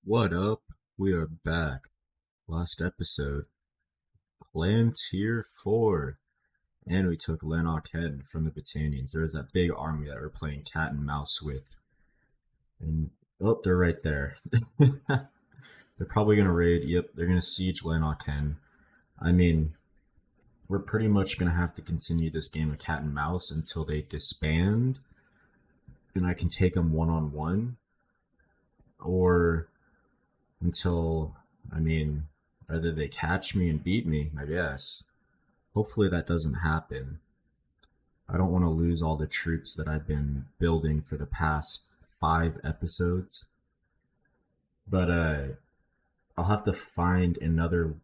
What up? We are back. Last episode, Clan Tier 4. And we took Lanark Head from the Battanians. There was that big army that we're playing cat and mouse with. And, oh, they're right there. They're probably going to raid. Yep, they're going to siege Lanark Head. I mean, we're pretty much going to have to continue this game of cat and mouse until they disband. And I can take them one-on-one. Or until, I mean, either they catch me and beat me, I guess. Hopefully that doesn't happen. I don't want to lose all the troops that I've been building for the past 5 episodes. But I'll have to find another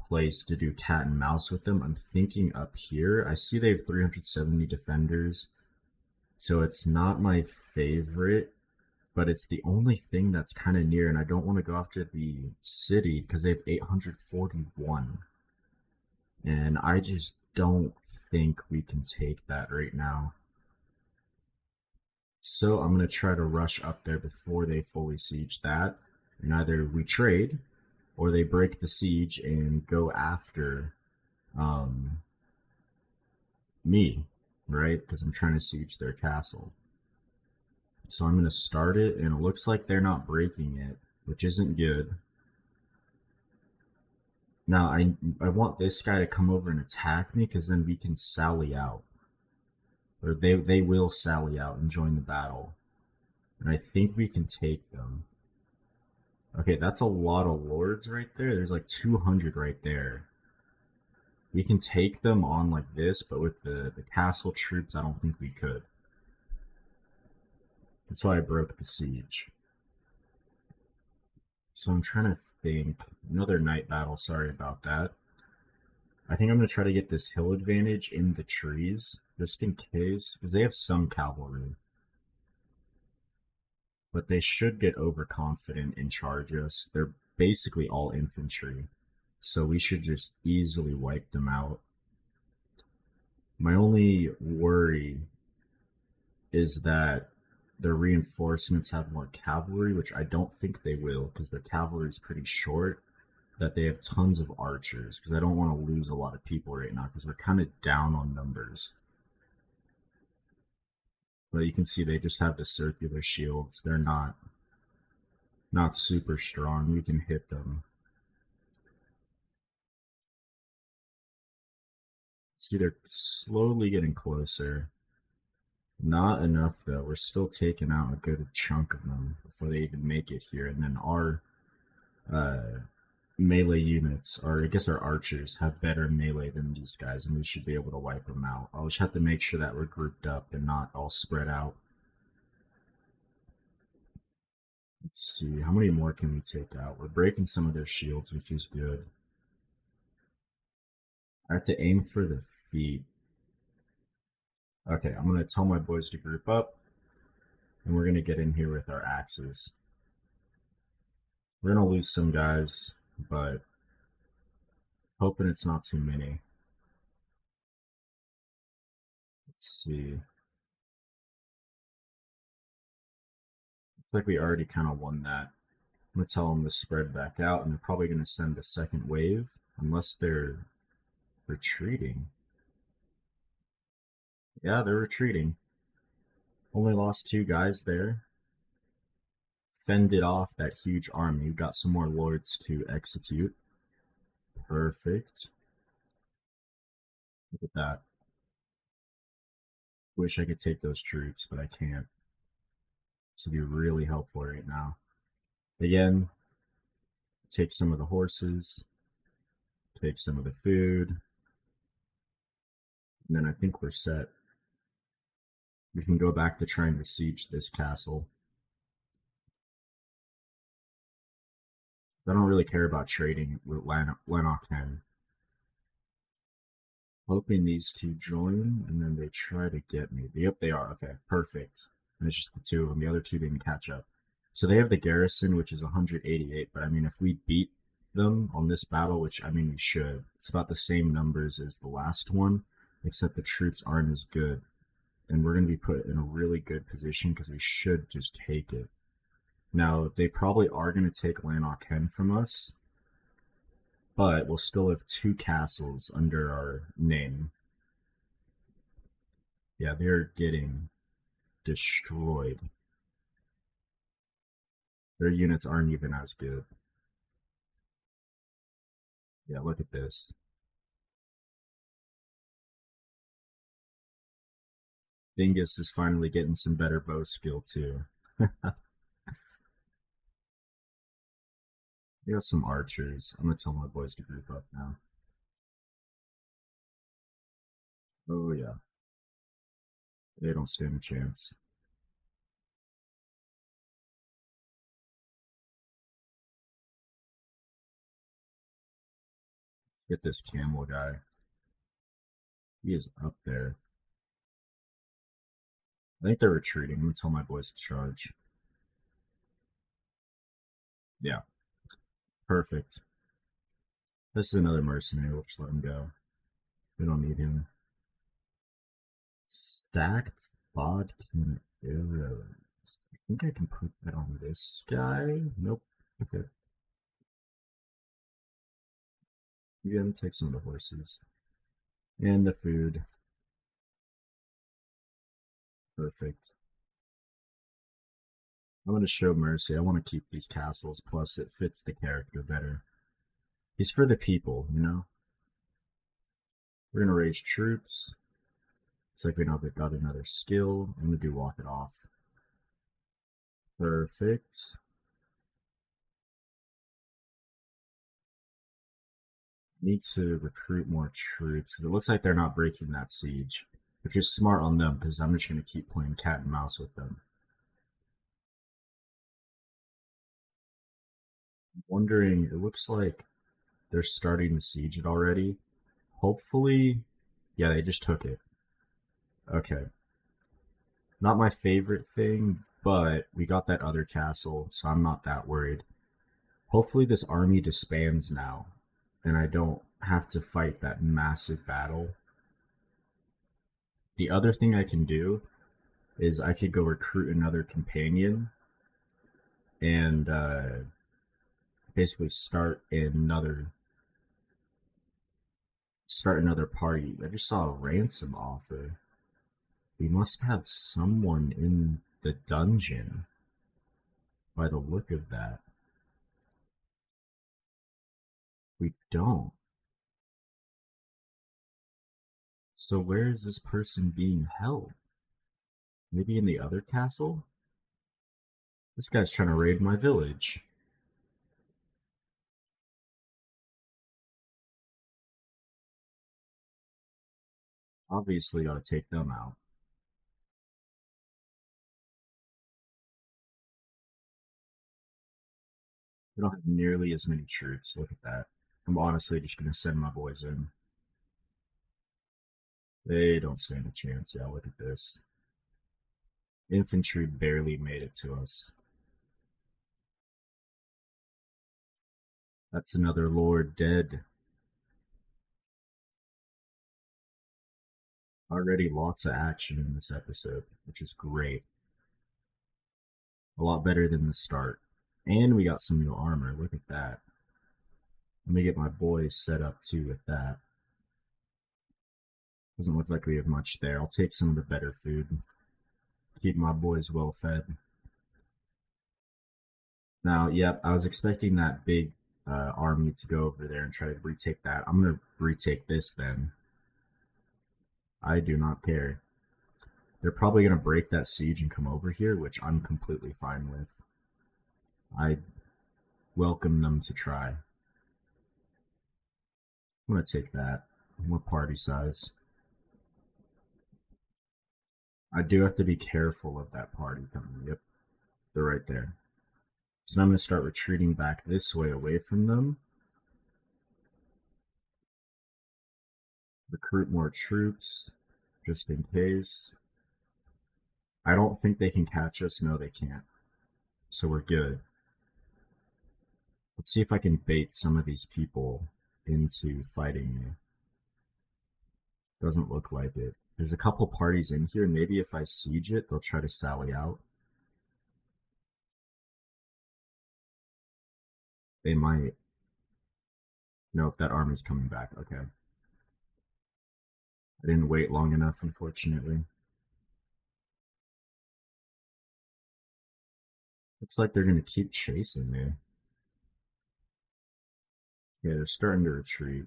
place to do cat and mouse with them. I'm thinking up here. I see they have 370 defenders, so it's not my favorite, but it's the only thing that's kind of near, and I don't want to go after the city because they have 841. And I just don't think we can take that right now. So I'm going to try to rush up there before they fully siege that. And either we trade, or they break the siege and go after um, me, right? Because I'm trying to siege their castle. So I'm going to start it, and it looks like they're not breaking it, which isn't good. Now, I want this guy to come over and attack me, because then we can sally out. Or they will sally out and join the battle. And I think we can take them. Okay, that's a lot of lords right there. There's like 200 right there. We can take them on like this, but with the castle troops, I don't think we could. That's why I broke the siege. So I'm trying to think. Another night battle, sorry about that. I think I'm going to try to get this hill advantage in the trees, just in case, because they have some cavalry. But they should get overconfident and charge us. They're basically all infantry, so we should just easily wipe them out. My only worry is that their reinforcements have more cavalry, which I don't think they will, because their cavalry is pretty short. That they have tons of archers, because I don't want to lose a lot of people right now, because we're kind of down on numbers. But you can see they just have the circular shields. They're not super strong. You can hit them. See, they're slowly getting closer. Not enough, though. We're still taking out a good chunk of them before they even make it here. And then our melee units, or I guess our archers, have better melee than these guys, and we should be able to wipe them out. I'll just have to make sure that we're grouped up and not all spread out. Let's see, how many more can we take out? We're breaking some of their shields, which is good. I have to aim for the feet. Okay, I'm going to tell my boys to group up, and we're going to get in here with our axes. We're going to lose some guys, but hoping it's not too many. Let's see. Looks like we already kind of won that. I'm going to tell them to spread back out, and they're probably going to send a second wave, unless they're retreating. Yeah, they're retreating. Only lost 2 guys there. Fended off that huge army. We've got some more lords to execute. Perfect. Look at that. Wish I could take those troops, but I can't. This would be really helpful right now. Again, take some of the horses, take some of the food, and then I think we're set. We can go back to trying to siege this castle. I don't really care about trading with Lanark Hen. Hoping these 2 join, and then they try to get me. Yep, they are. Okay, perfect. And it's just the 2 of them. The other 2 didn't catch up. So they have the garrison, which is 188, but I mean, if we beat them on this battle, which I mean we should, it's about the same numbers as the last one, except the troops aren't as good. And we're going to be put in a really good position because we should just take it. Now, they probably are going to take Lanark Hen from us, but we'll still have two castles under our name. Yeah, they're getting destroyed. Their units aren't even as good. Yeah, look at this. Dingus is finally getting some better bow skill too. We got some archers. I'm gonna tell my boys to group up now. Oh yeah, they don't stand a chance. Let's get this camel guy. He is up there. I think they're retreating. I'm gonna tell my boys to charge. Yeah, perfect. This is another mercenary. We'll just let him go. We don't need him. Stacked bodkin arrows. I think I can put that on this guy. Nope. Okay. You're gonna take some of the horses. And the food. Perfect. I'm gonna show mercy. I want to keep these castles, plus it fits the character better. He's for the people, you know? We're gonna raise troops. It's like we know they've got another skill. I'm gonna do walk it off. Perfect. Need to recruit more troops because it looks like they're not breaking that siege, which is smart on them because I'm just gonna keep playing cat and mouse with them. I'm wondering, it looks like they're starting to siege it already. Hopefully, yeah, they just took it. Okay. Not my favorite thing, but we got that other castle, so I'm not that worried. Hopefully this army disbands now, and I don't have to fight that massive battle. The other thing I can do is I could go recruit another companion and basically start another party. I just saw a ransom offer. We must have someone in the dungeon by the look of that. We don't. So where is this person being held? Maybe in the other castle? This guy's trying to raid my village. Obviously gotta take them out. We don't have nearly as many troops. Look at that. I'm honestly just gonna send my boys in. They don't stand a chance. Yeah, look at this. Infantry barely made it to us. That's another lord dead. Already lots of action in this episode, which is great. A lot better than the start. And we got some new armor. Look at that. Let me get my boys set up too with that. Doesn't look like we have much there. I'll take some of the better food. Keep my boys well fed. Now, yep, I was expecting that big army to go over there and try to retake that. I'm going to retake this then. I do not care. They're probably going to break that siege and come over here, which I'm completely fine with. I welcome them to try. I'm going to take that. More party size. I do have to be careful of that party coming. Yep, they're right there. So now I'm going to start retreating back this way away from them. Recruit more troops, just in case. I don't think they can catch us. No, they can't. So we're good. Let's see if I can bait some of these people into fighting me. Doesn't look like it. There's a couple parties in here. Maybe if I siege it, they'll try to sally out. They might. Nope, that army's coming back. Okay. I didn't wait long enough, unfortunately. Looks like they're gonna keep chasing me. Yeah, they're starting to retreat.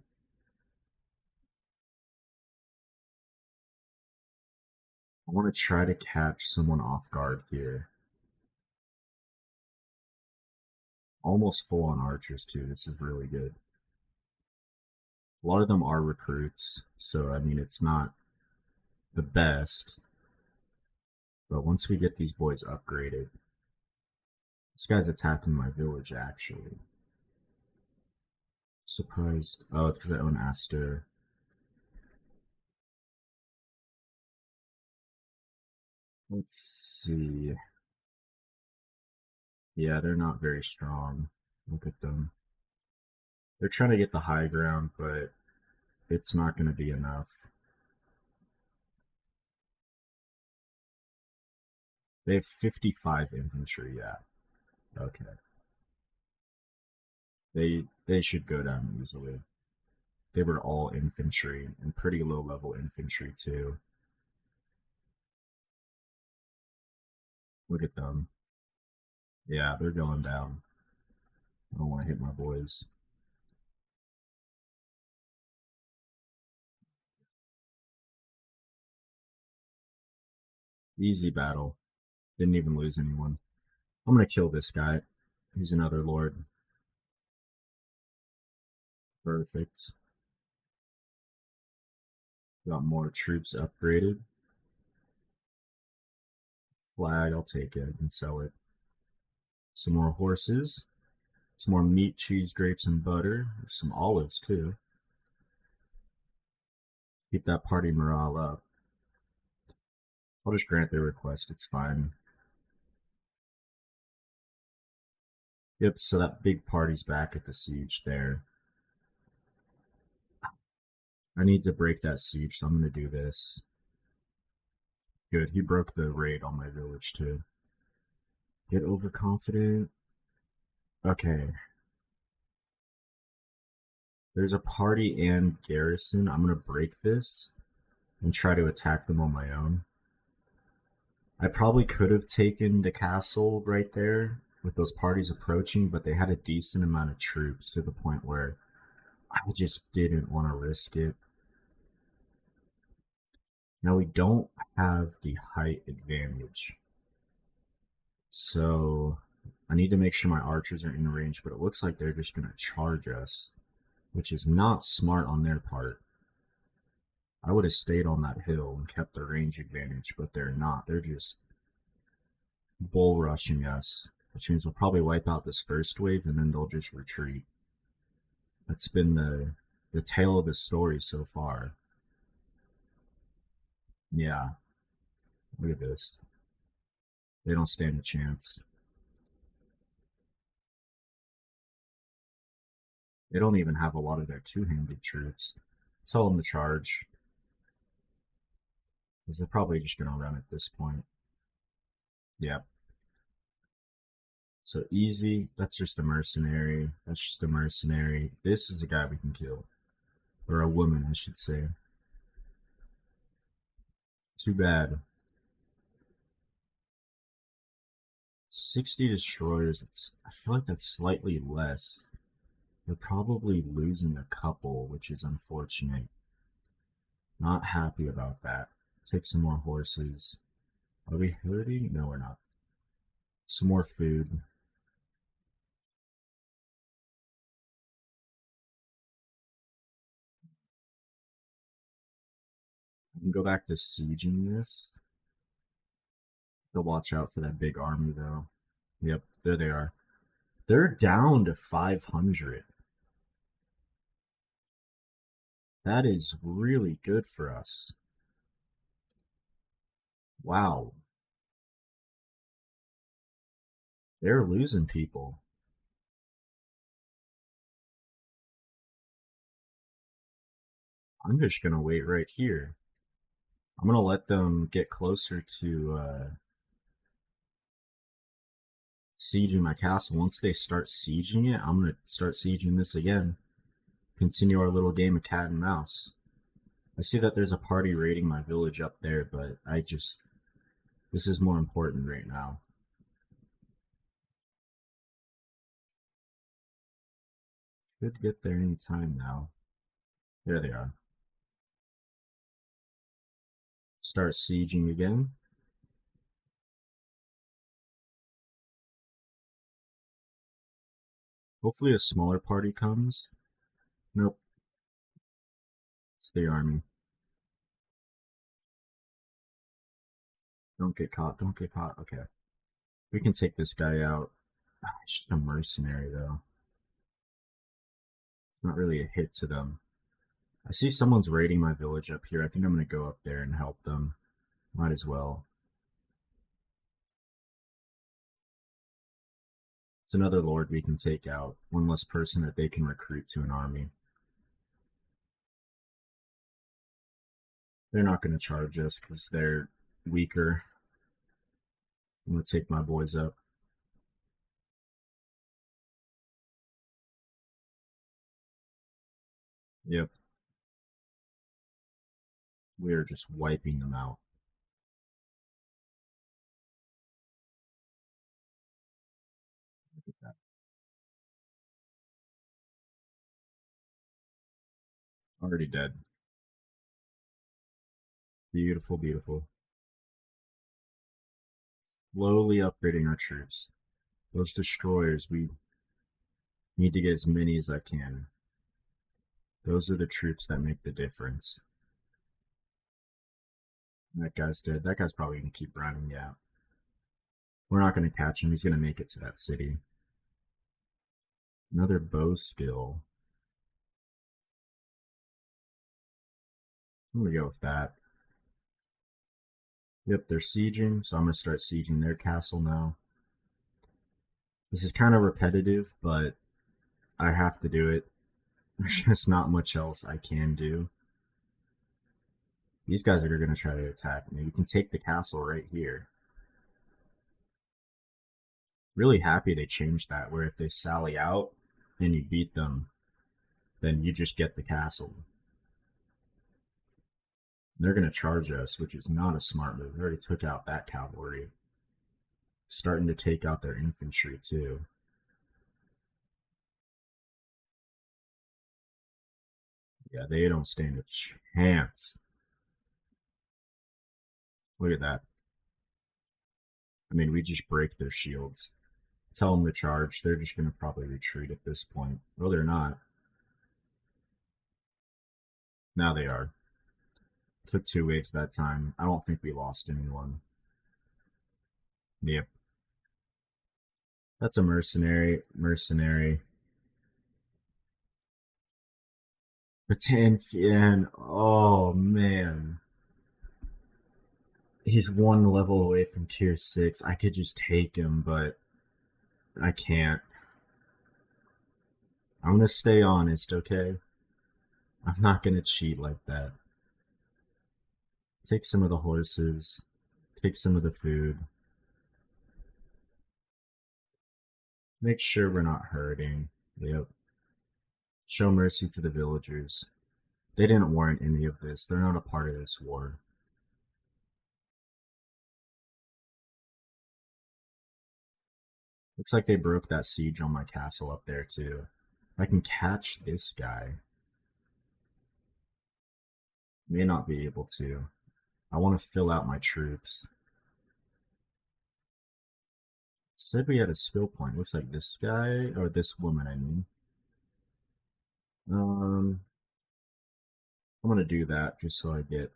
I want to try to catch someone off guard here. Almost full on archers, too. This is really good. A lot of them are recruits, so I mean, it's not the best. But once we get these boys upgraded, this guy's attacking my village, actually. Surprised. Oh, it's because I own Aster. Let's see. Yeah, they're not very strong. Look at them. They're trying to get the high ground, but it's not going to be enough. They have 55 infantry, yeah. Okay. They should go down easily. They were all infantry, and pretty low level infantry too. Look at them. Yeah, they're going down. I don't want to hit my boys. Easy battle. Didn't even lose anyone. I'm gonna kill this guy. He's another lord. Perfect. Got more troops upgraded. Flag, I'll take it. I can sell it. Some more horses. Some more meat, cheese, grapes, and butter. Some olives, too. Keep that party morale up. I'll just grant their request. It's fine. Yep, so that big party's back at the siege there. I need to break that siege, so I'm going to do this. Good, he broke the raid on my village, too. Get overconfident. Okay. There's a party and garrison. I'm going to break this and try to attack them on my own. I probably could have taken the castle right there with those parties approaching, but they had a decent amount of troops to the point where I just didn't want to risk it. Now we don't have the height advantage, so I need to make sure my archers are in range, but it looks like they're just going to charge us, which is not smart on their part. I would have stayed on that hill and kept the range advantage, but they're not. They're just bull rushing us, which means we'll probably wipe out this first wave and then they'll just retreat. That's been the tale of the story so far. Yeah, look at this. They don't stand a chance. They don't even have a lot of their two-handed troops. Tell them to charge, because they're probably just going to run at this point. Yeah. So easy, that's just a mercenary. That's just a mercenary. This is a guy we can kill. Or a woman, I should say. Too bad. 60 destroyers, I feel like that's slightly less. They're probably losing a couple, which is unfortunate. Not happy about that. Take some more horses. Are we hurting? No, we're not. Some more food. I can go back to sieging this. They'll watch out for that big army, though. Yep, there they are. They're down to 500. That is really good for us. Wow. They're losing people. I'm just going to wait right here. I'm going to let them get closer to sieging my castle. Once they start sieging it, I'm gonna start sieging this again. Continue our little game of cat and mouse. I see that there's a party raiding my village up there, but this is more important right now. Should get there any time now. There they are. Start sieging again. Hopefully a smaller party comes. Nope, it's the army. Don't get caught, don't get caught. Okay. We can take this guy out. It's just a mercenary, though. It's not really a hit to them. I see someone's raiding my village up here. I think I'm going to go up there and help them. Might as well. It's another lord we can take out. One less person that they can recruit to an army. They're not going to charge us because they're weaker. I'm going to take my boys up. Yep. We are just wiping them out. Look at that. Already dead. Beautiful, beautiful. Slowly upgrading our troops. Those destroyers, we need to get as many as I can. Those are the troops that make the difference. That guy's dead. That guy's probably going to keep running, yeah. We're not going to catch him. He's going to make it to that city. Another bow skill. I'm going to go with that. Yep, they're sieging, so I'm going to start sieging their castle now. This is kind of repetitive, but I have to do it. There's just not much else I can do. These guys are going to try to attack me. We can take the castle right here. Really happy they changed that, where if they sally out and you beat them, then you just get the castle. They're going to charge us, which is not a smart move. They already took out that cavalry. Starting to take out their infantry, too. Yeah, they don't stand a chance. Look at that. I mean, we just break their shields. Tell them to charge. They're just going to probably retreat at this point. Well, they're not. Now they are. Took 2 waves that time. I don't think we lost anyone. Yep. That's a mercenary. Mercenary. Battanian. Oh, man. He's 1 level away from tier 6. I could just take him, but I can't. I'm gonna stay honest, okay? I'm not gonna cheat like that. Take some of the horses. Take some of the food. Make sure we're not hurting. Yep. Show mercy to the villagers. They didn't warrant any of this. They're not a part of this war. Looks like they broke that siege on my castle up there, too. If I can catch this guy. May not be able to. I want to fill out my troops. It said we had a skill point. Looks like this guy, or this woman, I mean. I'm gonna do that just so I get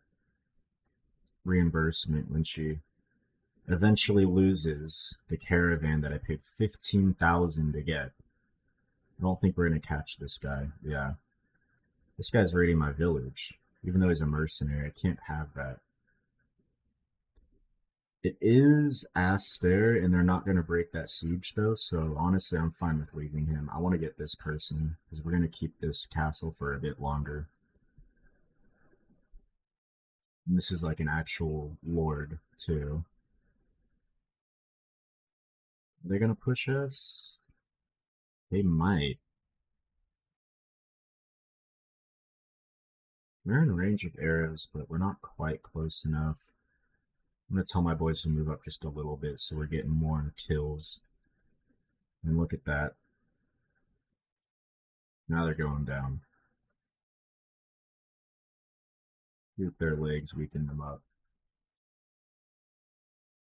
reimbursement when she eventually loses the caravan that I paid 15,000 to get. I don't think we're gonna catch this guy. Yeah. This guy's raiding my village. Even though he's a mercenary, I can't have that. It is Aster, and they're not going to break that siege, though, so honestly, I'm fine with leaving him. I want to get this person, because we're going to keep this castle for a bit longer. And this is like an actual lord, too. Are they gonna push us? They might. We're in range of arrows, but we're not quite close enough. I'm gonna tell my boys to move up just a little bit so we're getting more kills. And look at that. Now they're going down. Shoot their legs, weaken them up.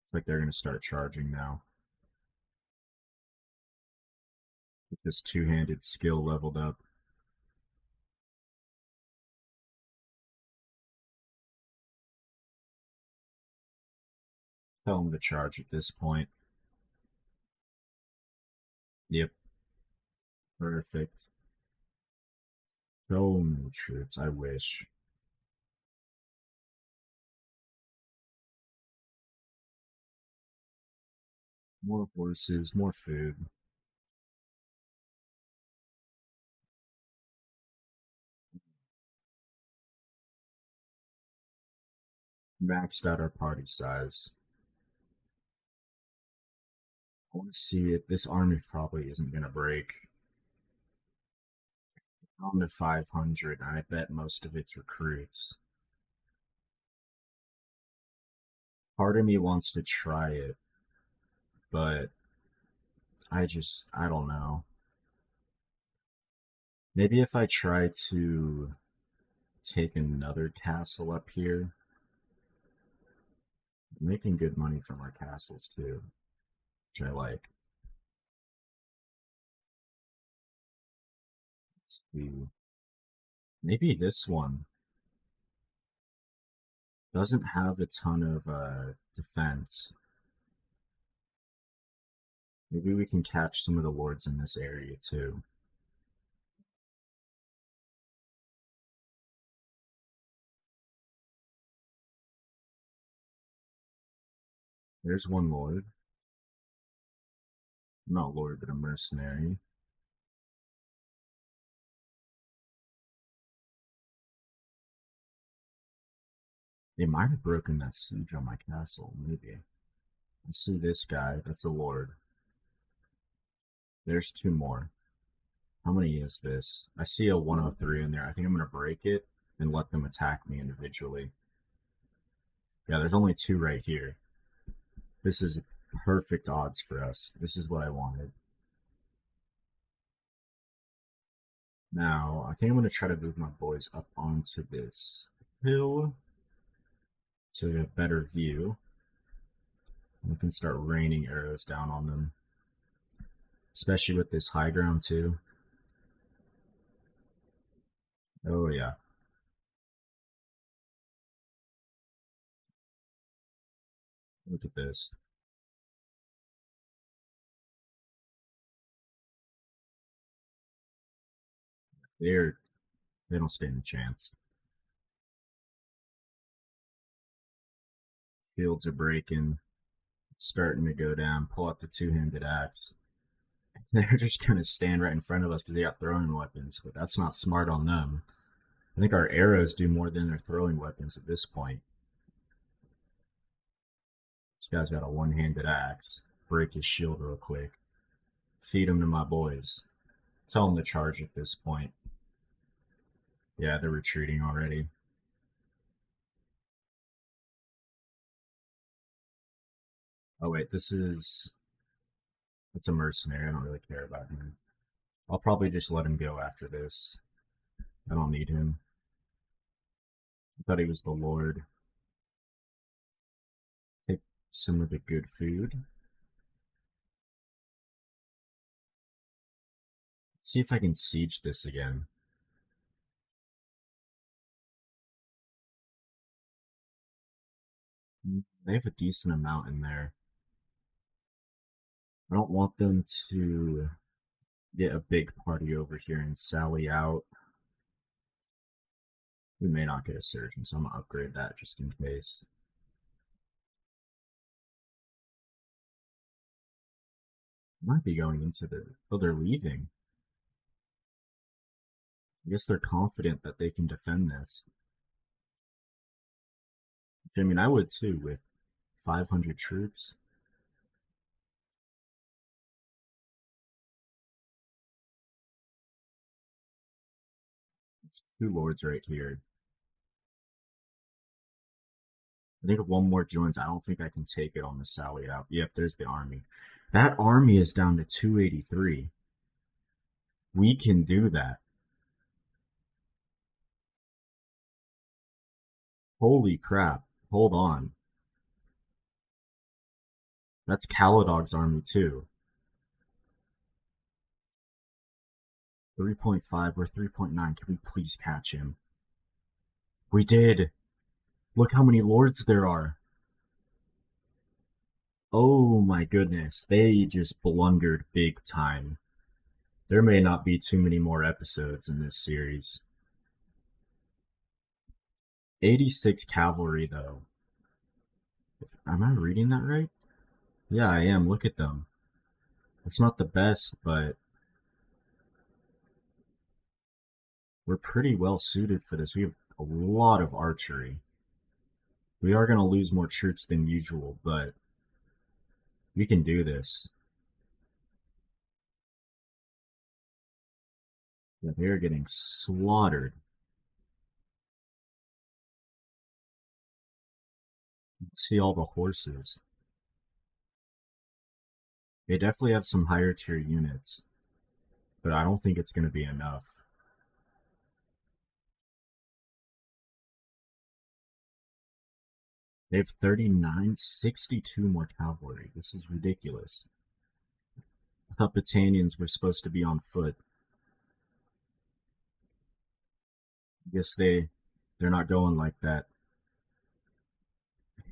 It's like they're gonna start charging now. Get this two-handed skill leveled up. Tell them to charge at this point. Yep, perfect. So many troops, I wish. More horses, more food. Maxed out our party size. I want to see it. This army probably isn't going to break. On to 500, and I bet most of it's recruits. Part of me wants to try it, but I don't know. Maybe if I try to take another castle up here, I'm making good money from our castles too, which I like. Let's see. Maybe this one doesn't have a ton of defense. Maybe we can catch some of the lords in this area too. There's one lord. Not lord, but a mercenary. They might have broken that siege on my castle, maybe. I see this guy. That's a lord. There's two more. How many is this? I see a 103 in there. I think I'm going to break it and let them attack me individually. Yeah, there's only two right here. This is perfect odds for us. This is what I wanted. Now, I think I'm going to try to move my boys up onto this hill so we have a better view. We can start raining arrows down on them, especially with this high ground too. Oh yeah. Look at this. They're they don't stand a chance. Fields are breaking, starting to go down. Pull out the two-handed axe. They're just gonna stand right in front of us because they got throwing weapons, but that's not smart on them. I think our arrows do more than their throwing weapons at this point. This guy's got a one-handed axe. Break his shield real quick. Feed him to my boys. Tell them to charge at this point. Yeah, they're retreating already. Oh wait, it's a mercenary. I don't really care about him. I'll probably just let him go after this. I don't need him. I thought he was the Lord. Take some of the good food. Let's see if I can siege this again. They have a decent amount in there. I don't want them to get a big party over here and sally out. We may not get a surgeon, so I'm gonna upgrade that just in case. Might be going into the... Oh, they're leaving. I guess they're confident that they can defend this. I mean, I would too with 500 troops. There's two lords right here. I think if one more joins, I don't think I can take it on the sally out. Yep, there's the army. That army is down to 283. We can do that. Holy crap. Hold on. That's Caladog's army too. 3.5 or 3.9. Can we please catch him? We did. Look how many lords there are. Oh my goodness. They just blundered big time. There may not be too many more episodes in this series. 86 cavalry though. Am I reading that right? Yeah, I am. Look at them. It's not the best, but we're pretty well suited for this. We have a lot of archery. We are going to lose more troops than usual, but we can do this. Yeah, they're getting slaughtered. Let's see all the horses. They definitely have some higher tier units, but I don't think it's going to be enough. They have 39, 62 more cavalry. This is ridiculous. I thought Battanians were supposed to be on foot. I guess they're not going like that.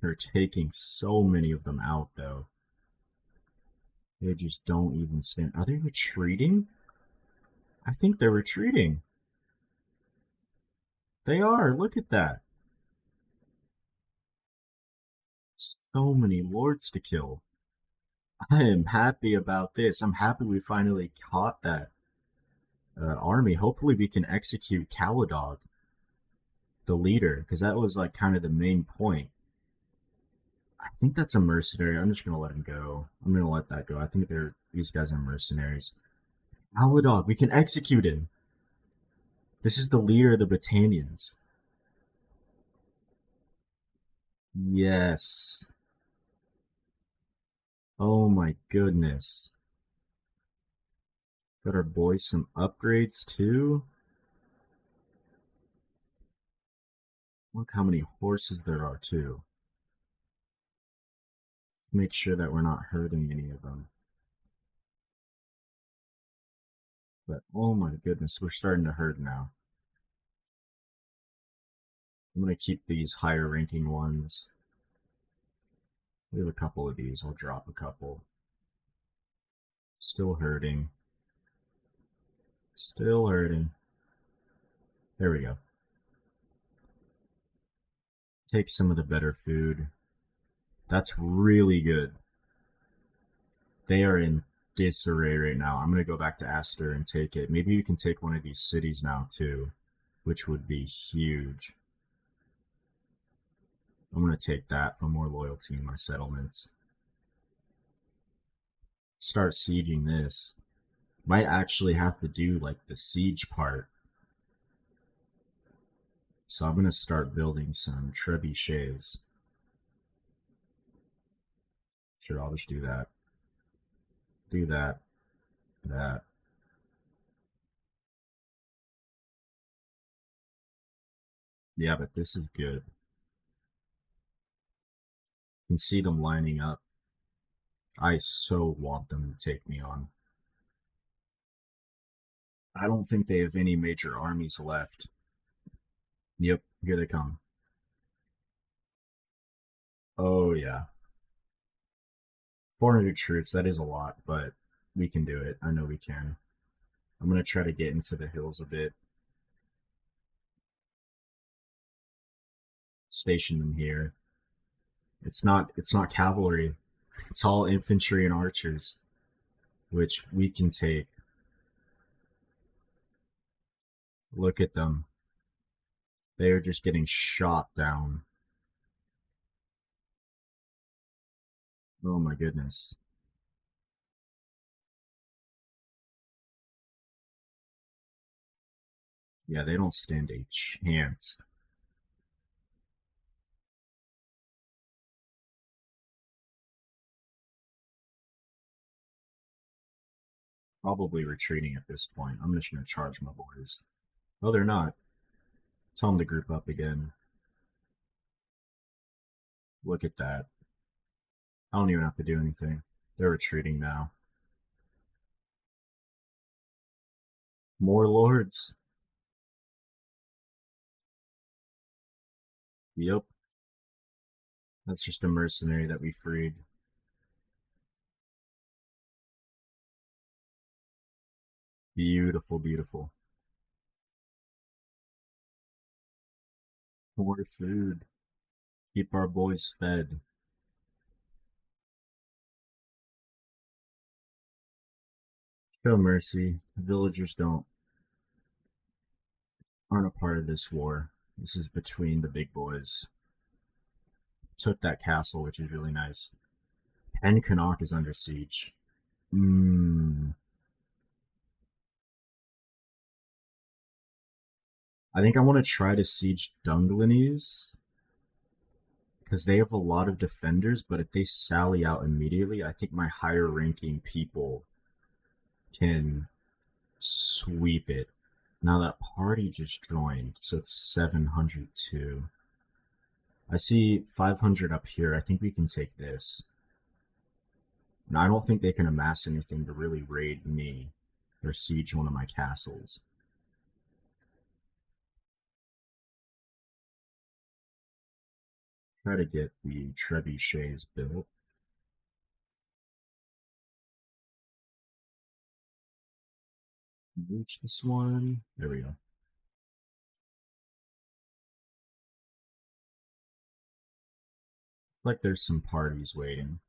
They're taking so many of them out though. They just don't even stand. Are they retreating? I think they're retreating. They are. Look at that. So many lords to kill. I am happy about this. I'm happy we finally caught that army. Hopefully we can execute Caladog, the leader, because that was like kind of the main point. I think that's a mercenary. I'm just gonna let him go. I'm gonna let that go. I think these guys are mercenaries. Caladog, we can execute him. This is the leader of the Battanians. Yes. Oh my goodness. Got our boys some upgrades too. Look how many horses there are too. Make sure that we're not hurting any of them. But oh my goodness, we're starting to hurt now. I'm gonna keep these higher ranking ones. We have a couple of these. I'll drop a couple. Still hurting. Still hurting. There we go. Take some of the better food. That's really good. They are in disarray right now. I'm going to go back to Aster and take it. Maybe we can take one of these cities now too, which would be huge. I'm going to take that for more loyalty in my settlements. Start sieging this. Might actually have to do like the siege part. So I'm going to start building some trebuchets. Sure, I'll just do that. Do that. That. Yeah, but this is good. You can see them lining up. I so want them to take me on. I don't think they have any major armies left. Yep, here they come. Oh, yeah. 400 troops, that is a lot, but we can do it. I know we can. I'm going to try to get into the hills a bit. Station them here. It's not cavalry. It's all infantry and archers, which we can take. Look at them. They are just getting shot down. Oh my goodness. Yeah, they don't stand a chance. Probably retreating at this point. I'm just gonna charge my boys. Oh, they're not. Tell them to group up again. Look at that. I don't even have to do anything. They're retreating now. More lords. Yep. That's just a mercenary that we freed. Beautiful, beautiful. More food. Keep our boys fed. Show mercy. Villagers aren't a part of this war. This is between the big boys. Took that castle, which is really nice. Pencanock is under siege. Hmm. I think I want to try to siege Dunglinies because they have a lot of defenders, but if they sally out immediately, I think my higher ranking people can sweep it. Now that party just joined, so it's 702. I see 500 up here. I think we can take this. And I don't think they can amass anything to really raid me or siege one of my castles. Try to get the trebuchets built. Reach this one. There we go. Like there's some parties waiting.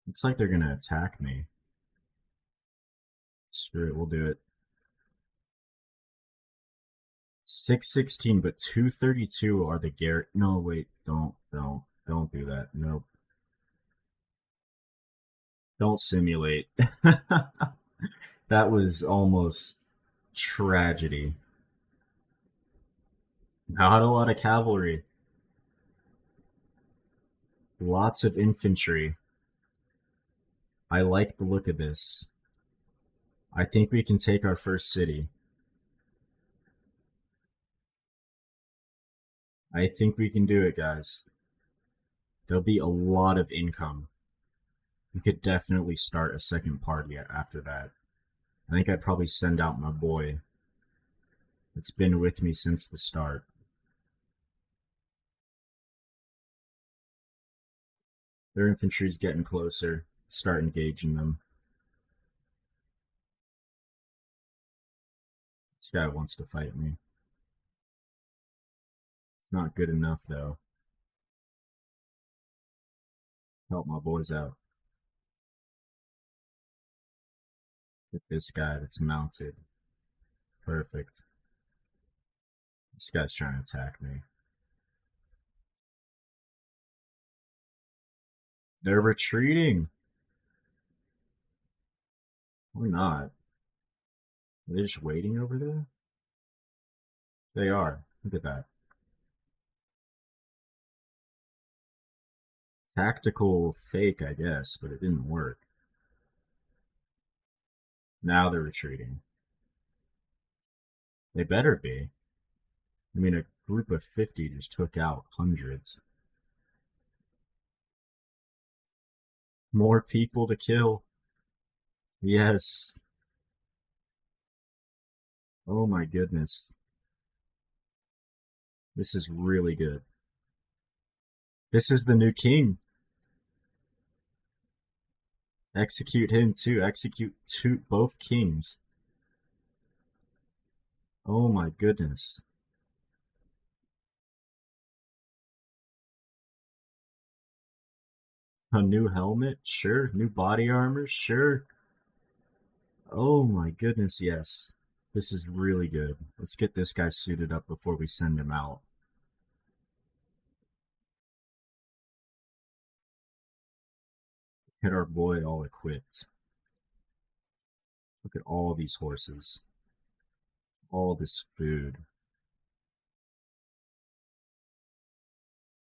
Looks like they're gonna attack me. Screw it, we'll do it. 616, but 232 are the Garrett. No, wait, don't do that. No, don't simulate. That was almost tragedy. Not a lot of cavalry. Lots of infantry. I like the look of this. I think we can take our first city. I think we can do it, guys. There'll be a lot of income. We could definitely start a second party after that. I think I'd probably send out my boy. It's been with me since the start. Their infantry's getting closer. Start engaging them. This guy wants to fight me. It's not good enough, though. Help my boys out. Get this guy that's mounted. Perfect. This guy's trying to attack me. They're retreating. Or not. Are they just waiting over there? They are. Look at that. Tactical fake, I guess, but it didn't work. Now they're retreating. They better be. I mean, a group of 50 just took out hundreds. More people to kill. Yes. Oh my goodness. This is really good. This is the new king. Execute him too. Execute both kings. Oh my goodness. A new helmet? Sure. New body armor? Sure. Oh my goodness, yes. This is really good. Let's get this guy suited up before we send him out. Get our boy all equipped. Look at all these horses. All this food.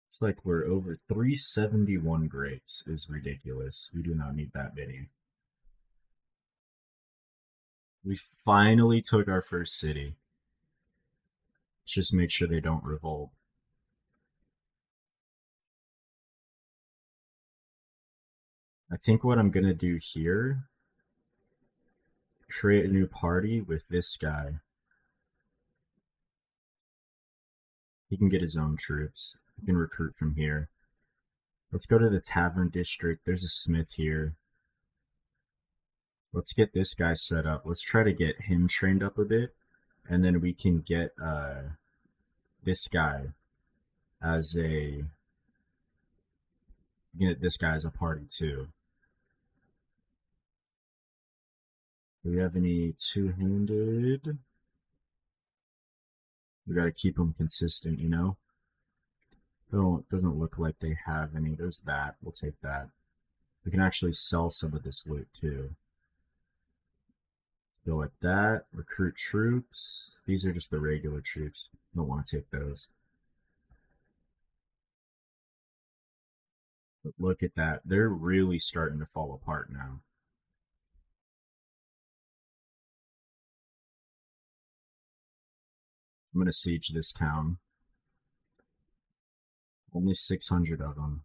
It's like we're over 371 grapes is ridiculous. We do not need that many. We finally took our first city. Just make sure they don't revolt. I think what I'm gonna do here, create a new party with this guy. He can get his own troops. He can recruit from here. Let's go to the tavern district. There's a smith here. Let's get this guy set up. Let's try to get him trained up a bit, and then we can get this guy as a get this guy as a party too. Do we have any two-handed? We gotta keep them consistent, you know? Doesn't look like they have any. There's that. We'll take that. We can actually sell some of this loot too. Let's go like that. Recruit troops. These are just the regular troops. Don't want to take those. But look at that. They're really starting to fall apart now. I'm gonna siege this town. Only 600 of them.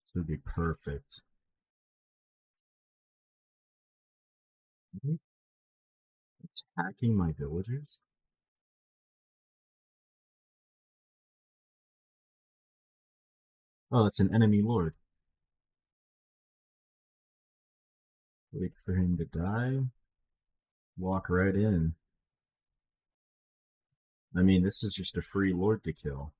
This would be perfect. Attacking my villagers? Oh, that's an enemy lord. Wait for him to die. Walk right in. I mean, this is just a free lord to kill.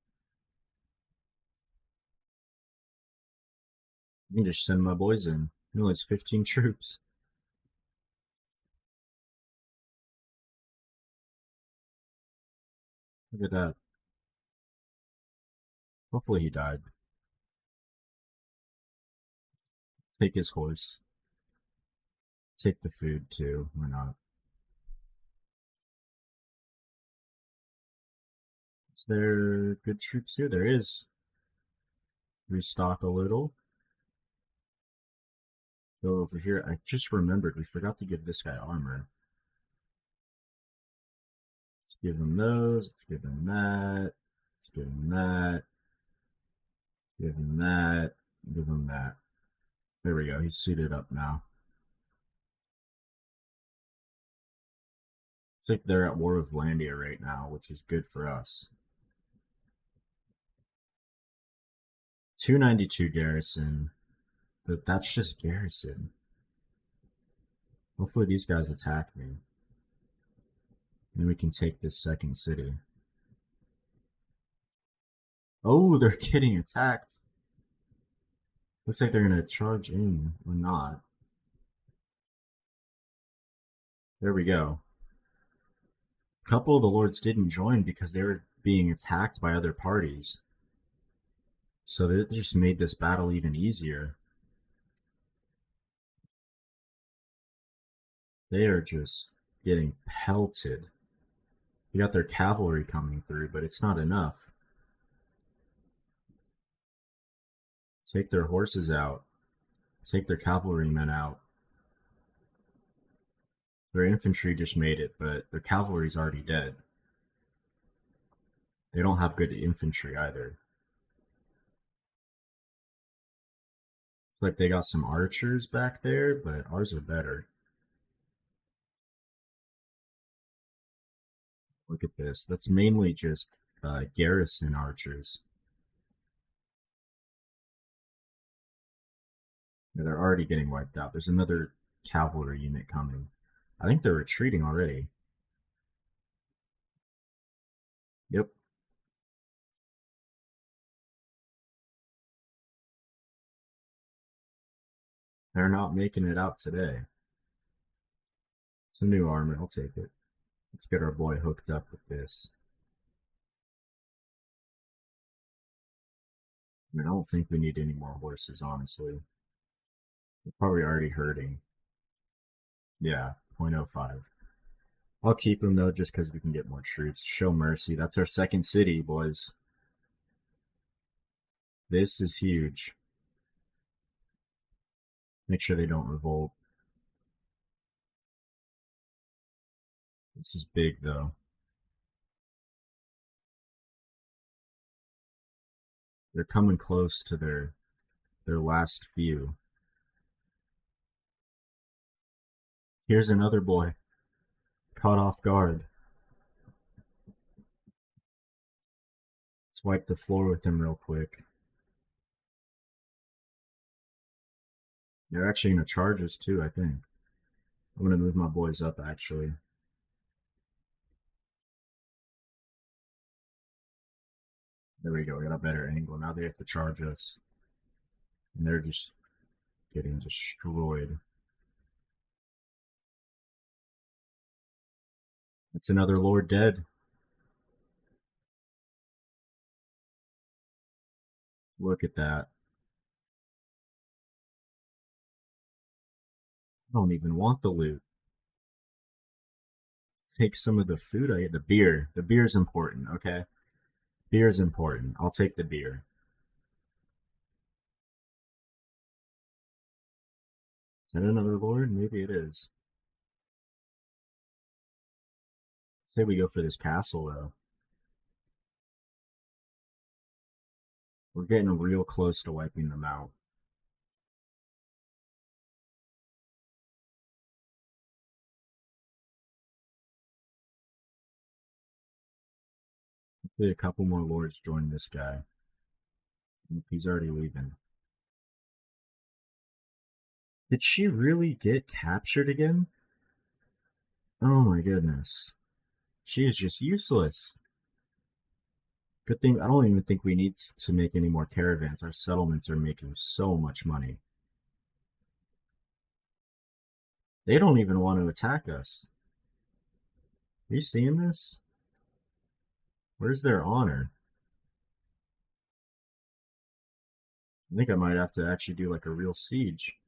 I can just send my boys in. He only has 15 troops. Look at that. Hopefully he died. Take his horse. Take the food too. Why not? Is there good troops here? There is. Restock a little. Go over here. I just remembered we forgot to give this guy armor. Let's give him those. Let's give him that. Let's give him that. Give him that. Give him that. There we go. He's suited up now. It's like they're at war with Landia right now, which is good for us. 292 garrison, but that's just garrison. Hopefully these guys attack me. Then we can take this second city. Oh, they're getting attacked. Looks like they're gonna charge in, or not. There we go. A couple of the lords didn't join because they were being attacked by other parties. So they just made this battle even easier. They are just getting pelted. They got their cavalry coming through, but it's not enough. Take their horses out. Take their cavalrymen out. Their infantry just made it, but their cavalry's already dead. They don't have good infantry either. It's like they got some archers back there, but ours are better. Look at this. That's mainly just garrison archers. Yeah, they're already getting wiped out. There's another cavalry unit coming. I think they're retreating already. Yep. They're not making it out today. Some new armor. I'll take it. Let's get our boy hooked up with this. I mean, I don't think we need any more horses, honestly. We're probably already hurting. Yeah, 0.05. I'll keep him though, just because we can get more troops. Show mercy. That's our second city, boys. This is huge. Make sure they don't revolt. This is big though. They're coming close to their last few. Here's another boy caught off guard. Let's wipe the floor with him real quick. They're actually gonna charge us too, I think. I'm gonna move my boys up actually. There we go, we got a better angle. Now they have to charge us. And they're just getting destroyed. It's another lord dead. Look at that. I don't even want the loot. Take some of the food I get. The beer. The beer's important, okay? Beer's important. I'll take the beer. Is that another lord? Maybe it is. Say we go for this castle though. We're getting real close to wiping them out. Hopefully a couple more lords join this guy. He's already leaving. Did she really get captured again? Oh my goodness. She is just useless. Good thing I don't even think we need to make any more caravans. Our settlements are making so much money. They don't even want to attack us. Are you seeing this? Where's their honor? I think I might have to actually do like a real siege.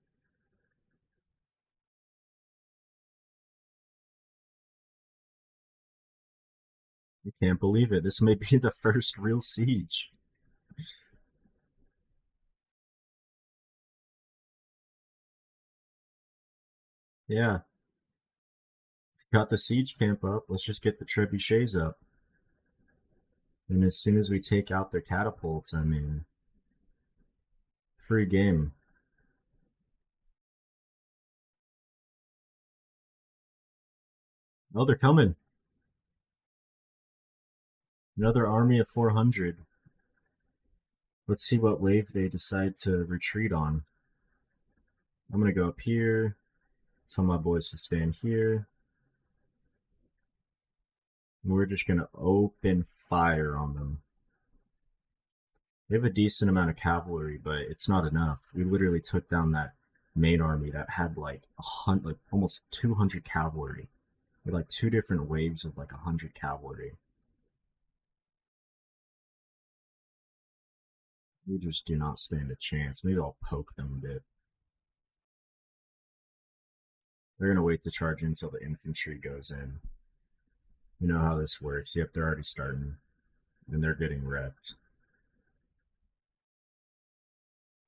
I can't believe it. This may be the first real siege. Yeah, got the siege camp up. Let's just get the trebuchets up. And as soon as we take out their catapults, I mean, free game. Oh, they're coming. Another army of 400. Let's see what wave they decide to retreat on. I'm going to go up here. Tell my boys to stand here. And we're just going to open fire on them. We have a decent amount of cavalry, but it's not enough. We literally took down that main army that had like almost 200 cavalry. We had like two different waves of like 100 cavalry. We just do not stand a chance. Maybe I'll poke them a bit. They're gonna wait to charge until the infantry goes in. You know how this works. Yep, they're already starting. And they're getting wrecked.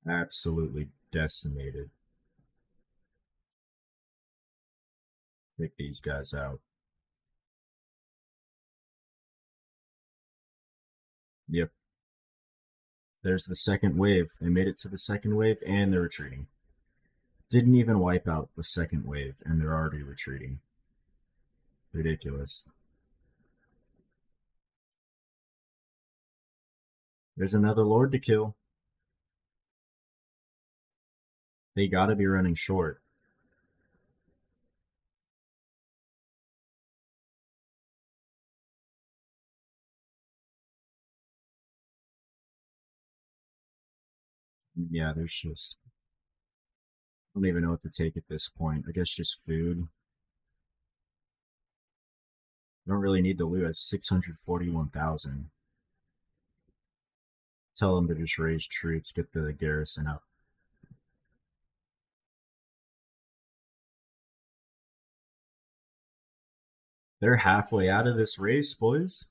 Absolutely decimated. Take these guys out. Yep. There's the second wave. They made it to the second wave and they're retreating. Didn't even wipe out the second wave and they're already retreating. Ridiculous. There's another lord to kill. They gotta be running short. Yeah, there's just I don't even know what to take at this point. I guess just food. I don't really need the loot. I have 641,000. Tell them to just raise troops, get the garrison up. They're halfway out of this race, boys.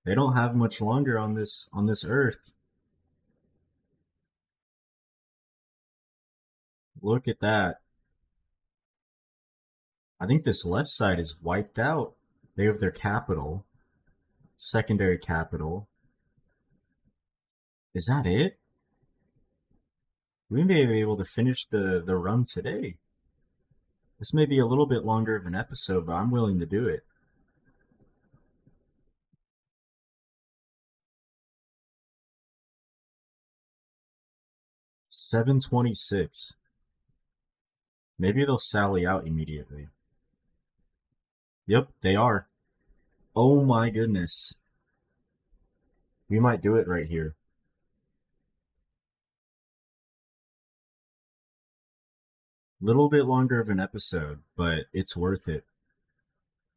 They don't have much longer on this earth. Look at that. I think this left side is wiped out. They have their capital, secondary capital. Is that it? We may be able to finish the run today. This may be a little bit longer of an episode, but I'm willing to do it. 726. Maybe they'll sally out immediately. Yep, they are. Oh my goodness. We might do it right here. Little bit longer of an episode, but it's worth it.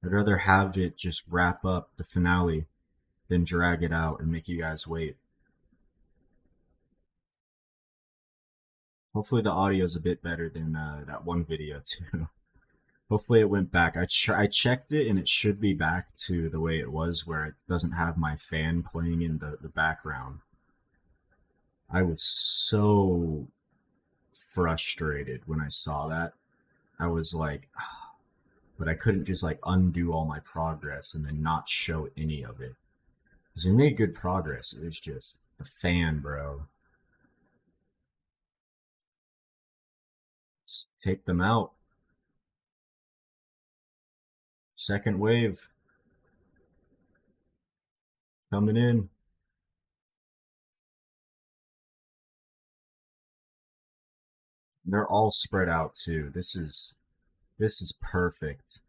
I'd rather have it just wrap up the finale than drag it out and make you guys wait. Hopefully the audio is a bit better than that one video too. Hopefully it went back. I checked it and it should be back to the way it was, where it doesn't have my fan playing in the background. I was so frustrated when I saw that. I was like, but I couldn't just like undo all my progress and then not show any of it. Because we made good progress. It was just the fan, bro. Let's take them out. Second wave coming in. They're all spread out too. This is perfect.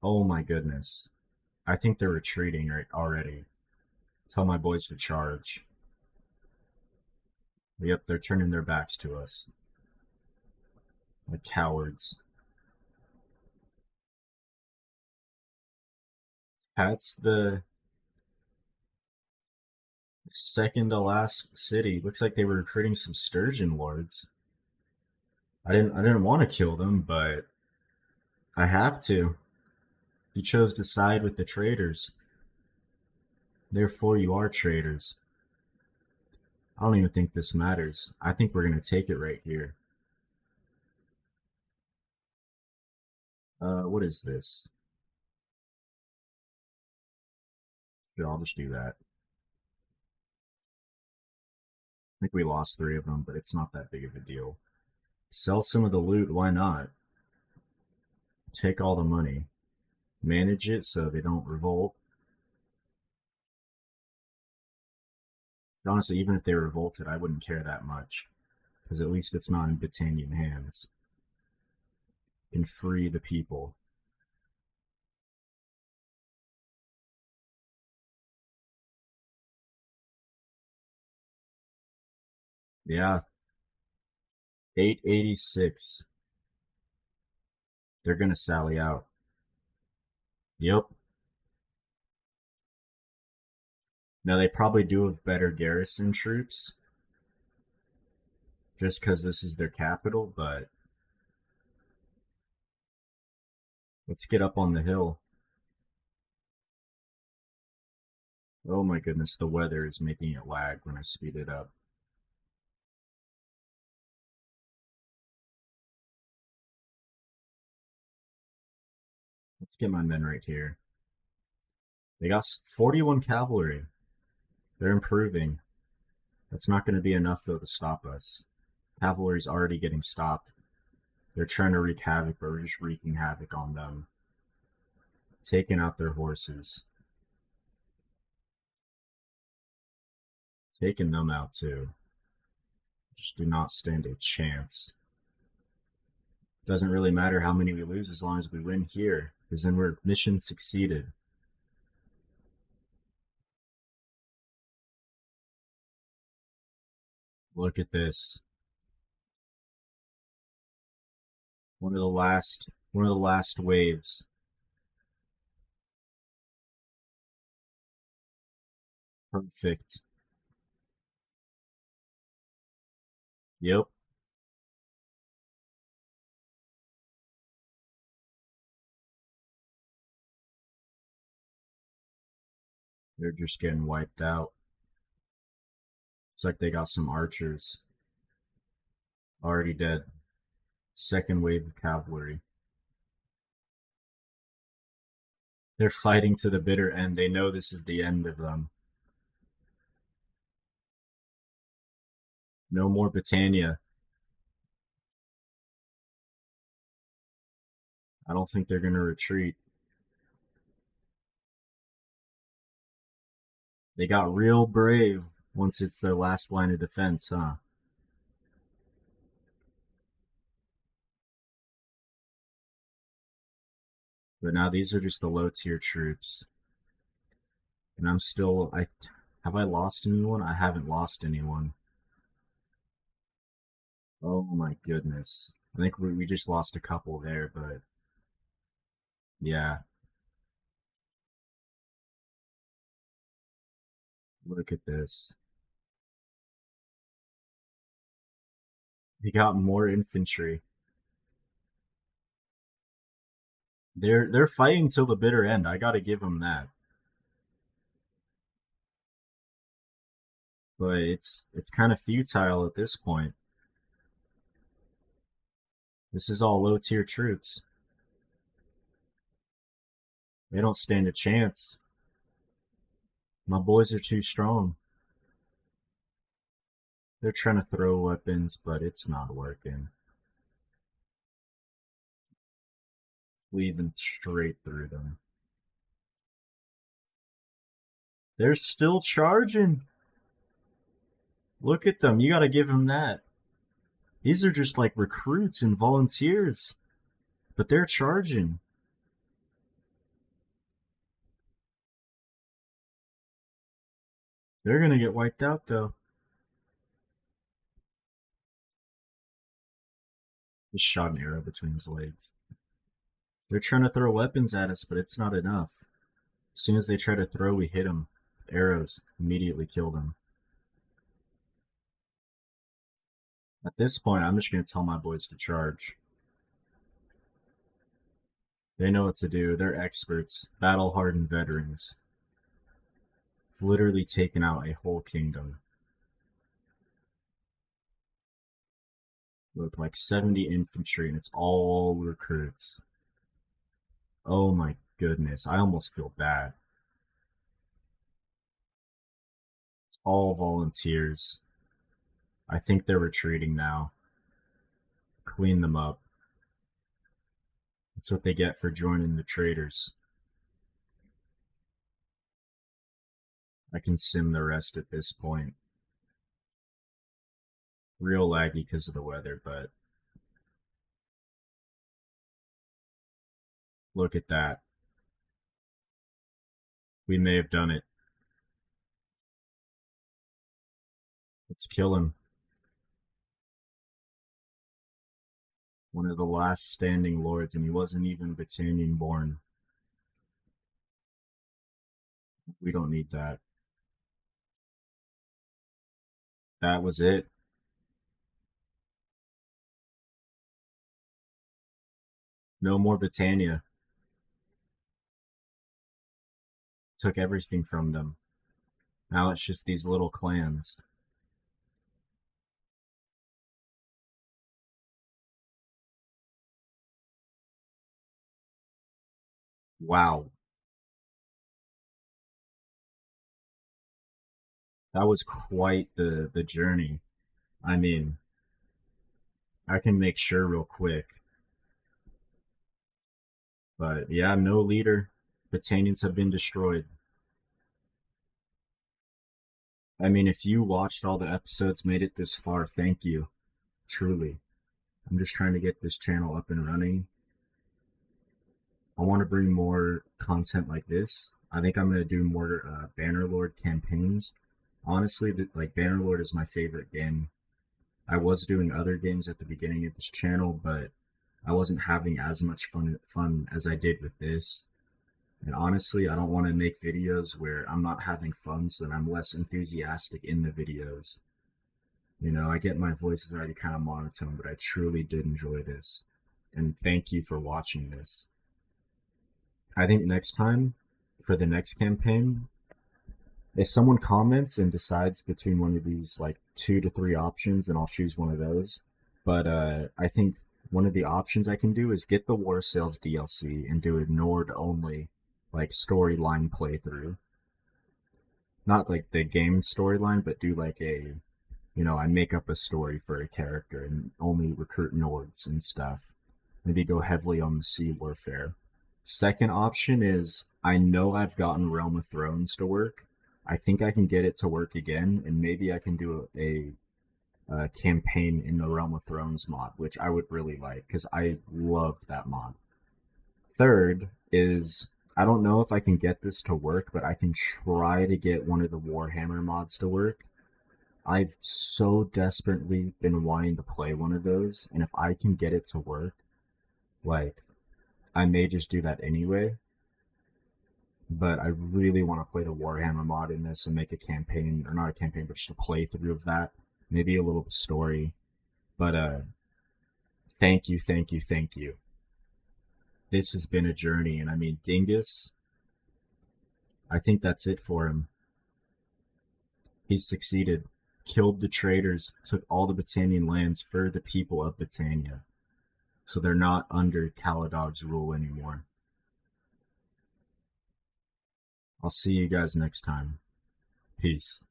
Oh my goodness. I think they're retreating right already. Tell my boys to charge. Yep, they're turning their backs to us. Like cowards. That's the second to last city. Looks like they were recruiting some sturgeon lords. I didn't want to kill them, but I have to. You chose to side with the traitors. Therefore you are traitors. I don't even think this matters. I think we're gonna take it right here. What is this? Sure, I'll just do that. I think we lost three of them, but it's not that big of a deal. Sell some of the loot, why not? Take all the money. Manage it so they don't revolt. Honestly, even if they revolted, I wouldn't care that much. Because at least it's not in Battanian hands. You can free the people. Yeah, 886. They're gonna sally out. Yep. Now they probably do have better garrison troops, just because this is their capital, but let's get up on the hill. Oh my goodness, the weather is making it lag when I speed it up. Let's get my men right here. They got 41 cavalry. They're improving. That's not going to be enough, though, to stop us. Cavalry's already getting stopped. They're trying to wreak havoc, but we're just wreaking havoc on them. Taking out their horses. Taking them out, too. Just do not stand a chance. Doesn't really matter how many we lose as long as we win here, because then we're mission succeeded. Look at this. One of the last waves. Perfect. Yep. They're just getting wiped out. It's like they got some archers already dead. Second wave of cavalry. They're fighting to the bitter end. They know this is the end of them. No more Battania. I don't think they're going to retreat. They got real brave once it's their last line of defense, huh? But now these are just the low tier troops. And I'm still, have I lost anyone? I haven't lost anyone. Oh my goodness. I think we just lost a couple there, but yeah, look at this. He got more infantry. They're fighting till the bitter end. I gotta give them that. But it's kind of futile at this point. This is all low tier troops. They don't stand a chance. My boys are too strong. They're trying to throw weapons, but it's not working. Weaving straight through them. They're still charging. Look at them. You gotta give them that. These are just like recruits and volunteers. But they're charging. They're gonna get wiped out though. Just shot an arrow between his legs. They're trying to throw weapons at us, but it's not enough. As soon as they try to throw, we hit them. Arrows immediately kill them. At this point, I'm just going to tell my boys to charge. They know what to do. They're experts, battle-hardened veterans. Have literally taken out a whole kingdom. Look, like 70 infantry, and it's all recruits. Oh my goodness, I almost feel bad. It's all volunteers. I think they're retreating now. Clean them up. That's what they get for joining the traitors. I can sim the rest at this point. Real laggy because of the weather, but look at that. We may have done it. Let's kill him. One of the last standing lords, and he wasn't even Battanian born. We don't need that. That was it. No more Battania. Took everything from them. Now it's just these little clans. Wow. That was quite the journey. I mean, I can make sure real quick. But yeah, no leader. Battanians have been destroyed. I mean, if you watched all the episodes, made it this far, thank you. Truly. I'm just trying to get this channel up and running. I want to bring more content like this. I think I'm going to do more Bannerlord campaigns. Honestly, like Bannerlord is my favorite game. I was doing other games at the beginning of this channel, but I wasn't having as much fun as I did with this. And honestly, I don't want to make videos where I'm not having fun, so that I'm less enthusiastic in the videos. You know, I get my voice is already kind of monotone, but I truly did enjoy this. And thank you for watching this. I think next time, for the next campaign, If someone comments and decides between one of these like 2 to 3 options, then I'll choose one of those. But I think one of the options I can do is get the War Sales DLC and do a Nord only like storyline playthrough. Not like the game storyline, but do like I make up a story for a character and only recruit Nords and stuff. Maybe go heavily on the sea warfare. Second option is I know I've gotten Realm of Thrones to work. I think I can get it to work again, and maybe I can do a campaign in the Realm of Thrones mod, which I would really like because I love that mod. Third is I don't know if I can get this to work, but I can try to get one of the Warhammer mods to work. I've so desperately been wanting to play one of those, and if I can get it to work, like I may just do that anyway. But I really want to play the Warhammer mod in this and make a campaign, or not a campaign, but just a playthrough of that. Maybe a little story. But thank you, thank you, thank you. This has been a journey, and I mean, Dingus, I think that's it for him. He's succeeded, killed the traitors, took all the Battanian lands for the people of Battania. So they're not under Caladog's rule anymore. I'll see you guys next time. Peace.